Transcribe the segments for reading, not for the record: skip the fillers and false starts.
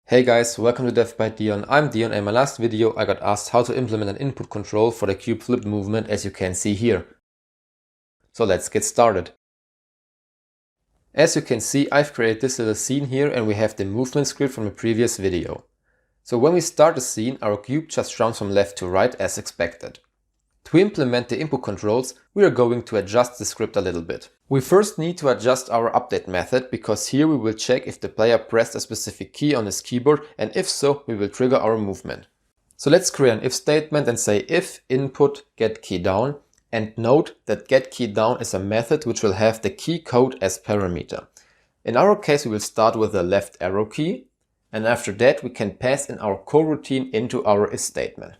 Hey guys, welcome to Dev by Dion. I'm Dion, and in my last video I got asked how to implement an input control for the cube flip movement, as you can see here. So let's get started. As you can see, I've created this little scene here and we have the movement script from the previous video. So when we start the scene, our cube just jumps from left to right as expected. To implement the input controls, we are going to adjust the script a little bit. We first need to adjust our update method, because here we will check if the player pressed a specific key on his keyboard, and if so, we will trigger our movement. So let's create an if statement and say if input get key down, and note that get key down is a method which will have the key code as parameter. In our case, we will start with the left arrow key, and after that we can pass in our coroutine into our if statement.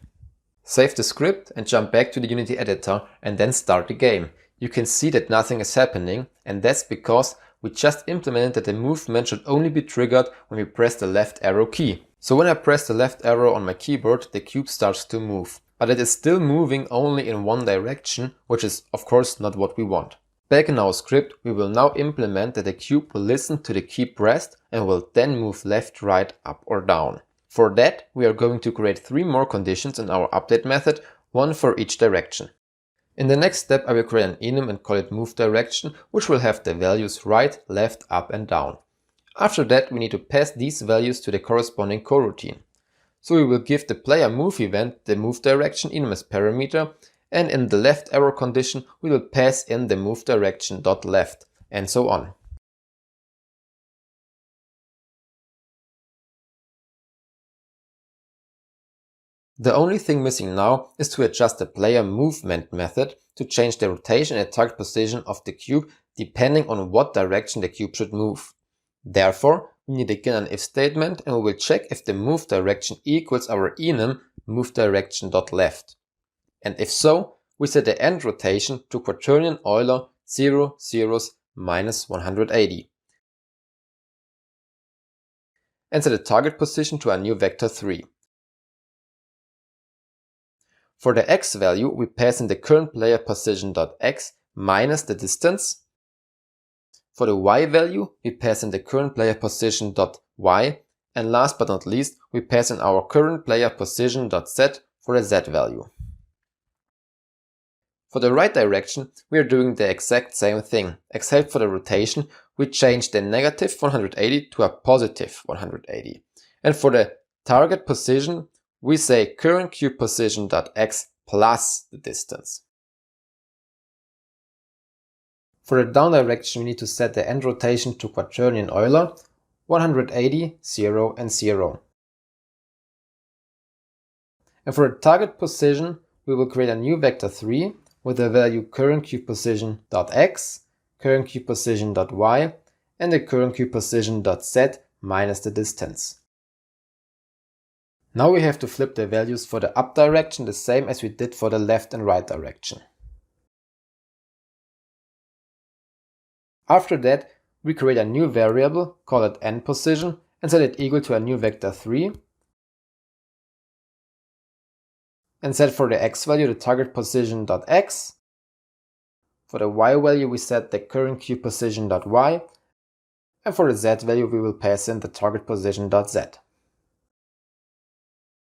Save the script and jump back to the Unity editor and then start the game. You can see that nothing is happening, and that's because we just implemented that the movement should only be triggered when we press the left arrow key. So when I press the left arrow on my keyboard, the cube starts to move. But it is still moving only in one direction, which is of course not what we want. Back in our script, we will now implement that the cube will listen to the key pressed and will then move left, right, up or down. For that, we are going to create 3 more conditions in our update method, one for each direction. In the next step, I will create an enum and call it move direction, which will have the values right, left, up and down. After that, we need to pass these values to the corresponding coroutine. So we will give the player move event the move direction enum as parameter, and in the left arrow condition, we will pass in the move direction dot left, and so on. The only thing missing now is to adjust the player movement method to change the rotation and target position of the cube depending on what direction the cube should move. Therefore, we need again an if statement, and we will check if the move direction equals our enum move direction dot left. And if so, we set the end rotation to quaternion Euler 0, zeros, minus 180. And set the target position to a new vector 3. For the x value, we pass in the current player position.x minus the distance. For the y value, we pass in the current player position.y, and last but not least, we pass in our current player position.z for the z value. For the right direction, we are doing the exact same thing, except for the rotation, we change the negative 180 to a positive 180. And for the target position, we say current cube position.x plus the distance. For the down direction, we need to set the end rotation to quaternion Euler 180, 0 and 0. And for the target position, we will create a new vector 3 with the value current cube position.x, current cube position.y, and the current cube position.z minus the distance. Now we have to flip the values for the up direction the same as we did for the left and right direction. After that, we create a new variable, call it end position, and set it equal to a new vector 3, and set for the x value the target position.x. For the y value we set the current cube position.y, and for the z value we will pass in the target position.z.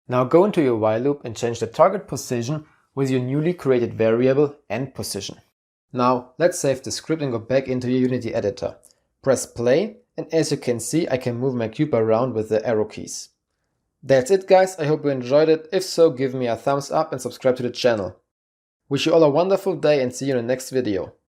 Now go into your while loop and change the target position with your newly created variable end position. Now let's save the script and go back into your Unity editor. Press play, and as you can see, I can move my cube around with the arrow keys. That's it guys, I hope you enjoyed it. If so, give me a thumbs up and subscribe to the channel. Wish you all a wonderful day and see you in the next video.